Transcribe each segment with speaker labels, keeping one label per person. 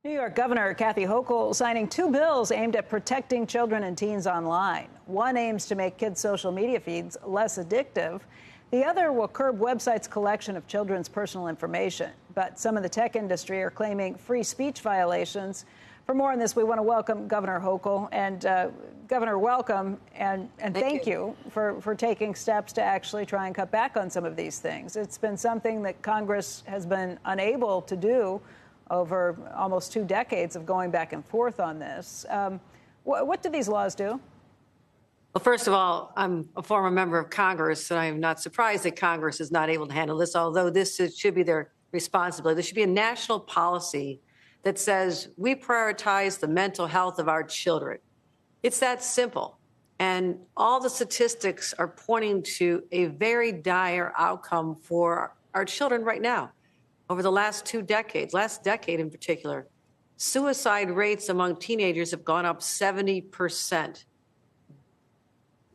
Speaker 1: New York Governor Kathy Hochul signing two bills aimed at protecting children and teens online. One aims to make kids' social media feeds less addictive. The other will curb websites' collection of children's personal information. But some in the tech industry are claiming free speech violations. For more on this, we want to welcome Governor Hochul. And Governor, welcome. And thank you for taking steps to actually try and cut back on some of these things. It's been something that Congress has been unable to do over almost 2 decades of going back and forth on this. What do these laws do?
Speaker 2: Well, first of all, I'm a former member of Congress, and I'm not surprised that Congress is not able to handle this, although this should be their responsibility. There should be a national policy that says we prioritize the mental health of our children. It's that simple. And all the statistics are pointing to a very dire outcome for our children right now. Over the last 2 decades, last decade in particular, suicide rates among teenagers have gone up 70%.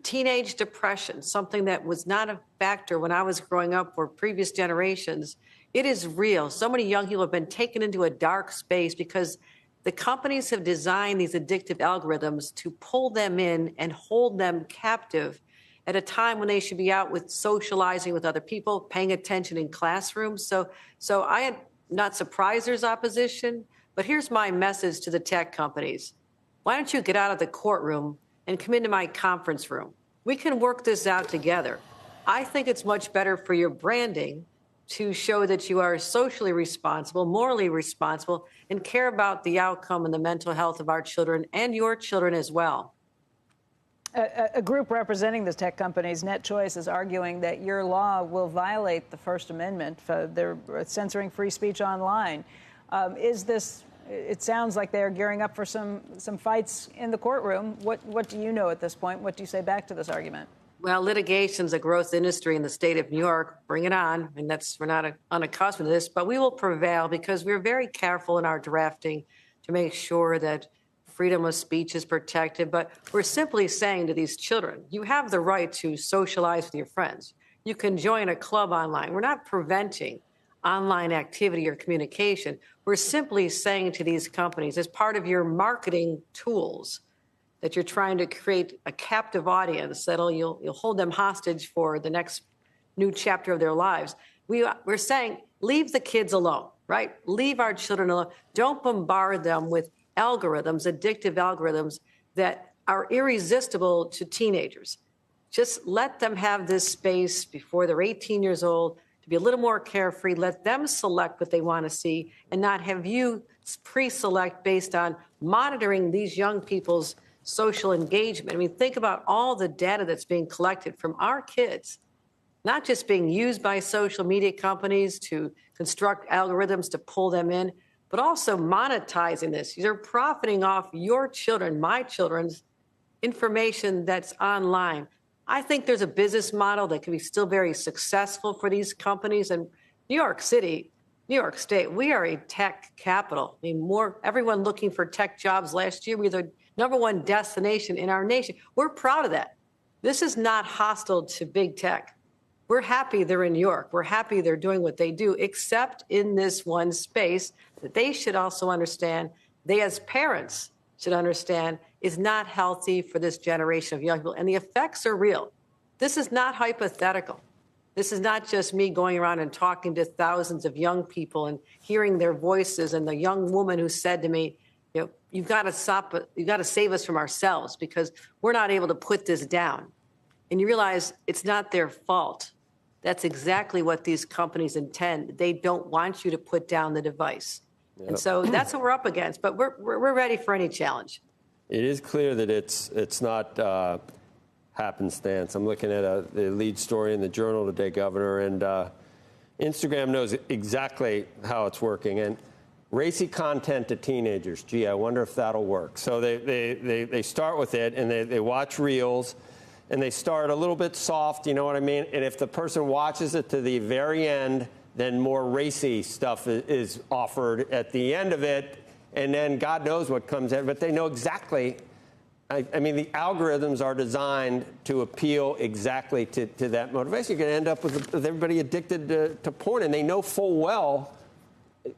Speaker 2: Teenage depression, something that was not a factor when I was growing up or previous generations, it is real. So many young people have been taken into a dark space because the companies have designed these addictive algorithms to pull them in and hold them captive at a time when they should be out with socializing with other people, paying attention in classrooms. So I am not surprised there's opposition, but here's my message to the tech companies. Why don't you get out of the courtroom and come into my conference room? We can work this out together. I think it's much better for your branding to show that you are socially responsible, morally responsible, and care about the outcome and the mental health of our children and your children as well.
Speaker 1: A group representing the tech companies, NetChoice, is arguing that your law will violate the First Amendment. They're censoring free speech online. It sounds like they're gearing up for some fights in the courtroom. What do you know at this point? What do you say back to this argument?
Speaker 2: Well, litigation's a growth industry in the state of New York. Bring it on. And we're not unaccustomed to this, but we will prevail because we're very careful in our drafting to make sure that freedom of speech is protected. But we're simply saying to these children, you have the right to socialize with your friends. You can join a club online. We're not preventing online activity or communication. We're simply saying to these companies, as part of your marketing tools, that you're trying to create a captive audience that'll you'll hold them hostage for the next new chapter of their lives. We're saying, leave the kids alone, right? Leave our children alone. Don't bombard them with algorithms, addictive algorithms that are irresistible to teenagers. Just let them have this space before they're 18 years old to be a little more carefree. Let them select what they want to see and not have you pre-select based on monitoring these young people's social engagement. I mean, think about all the data that's being collected from our kids, not just being used by social media companies to construct algorithms to pull them in, but also monetizing this. They're profiting off your children, my children's information that's online. I think there's a business model that can be still very successful for these companies. And New York City, New York State, we are a tech capital. I mean, everyone looking for tech jobs last year. We're the #1 destination in our nation. We're proud of that. This is not hostile to big tech. We're happy they're in New York. We're happy they're doing what they do, except in this one space that they should also understand, they as parents should understand, is not healthy for this generation of young people. And the effects are real. This is not hypothetical. This is not just me going around and talking to thousands of young people and hearing their voices. And the young woman who said to me, you've got to stop, you've got to save us from ourselves because we're not able to put this down. And you realize it's not their fault. That's exactly what these companies intend. They don't want you to put down the device. Yep. And so that's what we're up against. But we're ready for any challenge.
Speaker 3: It is clear that it's not happenstance. I'm looking at the lead story in the Journal today, Governor, and Instagram knows exactly how it's working. And racy content to teenagers, gee, I wonder if that'll work. So they start with it, and they watch reels, and they start a little bit soft, you know what I mean? And if the person watches it to the very end, then more racy stuff is offered at the end of it, and then God knows what comes in. But they know exactly. I mean, the algorithms are designed to appeal exactly to that motivation. You're going to end up with everybody addicted to porn, and they know full well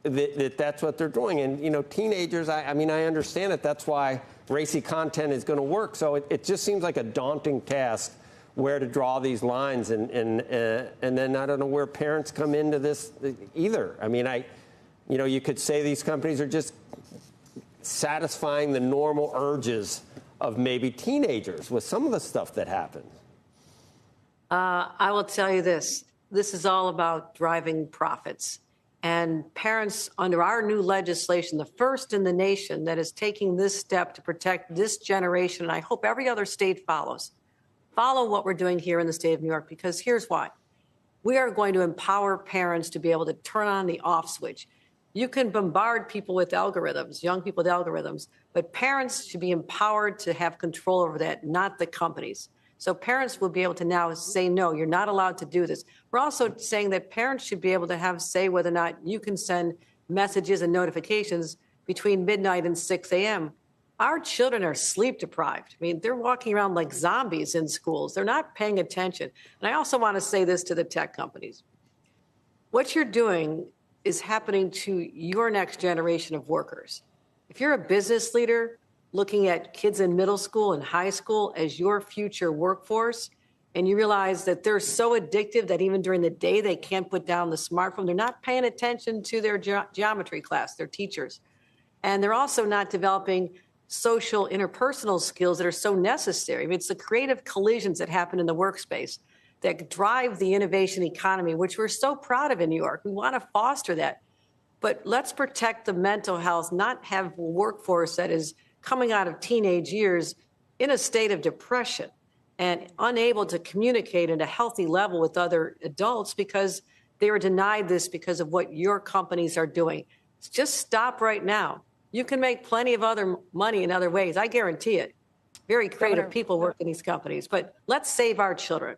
Speaker 3: that's what they're doing. And, teenagers, I mean, I understand it. That's why racy content is going to work. So it just seems like a daunting task where to draw these lines. And then I don't know where parents come into this either. I mean, you could say these companies are just satisfying the normal urges of maybe teenagers with some of the stuff that happens.
Speaker 2: I will tell you this. This is all about driving profits. And parents, under our new legislation, the first in the nation that is taking this step to protect this generation, and I hope every other state follow what we're doing here in the state of New York, because here's why. We are going to empower parents to be able to turn on the off switch. You can bombard people with algorithms, young people with algorithms, but parents should be empowered to have control over that, not the companies. So parents will be able to now say, no, you're not allowed to do this. We're also saying that parents should be able to have say whether or not you can send messages and notifications between midnight and 6 a.m. Our children are sleep deprived. I mean, they're walking around like zombies in schools. They're not paying attention. And I also want to say this to the tech companies. What you're doing is happening to your next generation of workers. If you're a business leader looking at kids in middle school and high school as your future workforce, and you realize that they're so addictive that even during the day they can't put down the smartphone, they're not paying attention to their geometry class, their teachers. And they're also not developing social interpersonal skills that are so necessary. I mean, it's the creative collisions that happen in the workspace that drive the innovation economy, which we're so proud of in New York. We want to foster that. But let's protect the mental health, not have a workforce that is coming out of teenage years in a state of depression and unable to communicate at a healthy level with other adults because they were denied this because of what your companies are doing. Just stop right now. You can make plenty of other money in other ways. I guarantee it. Very creative people work in these companies, but let's save our children.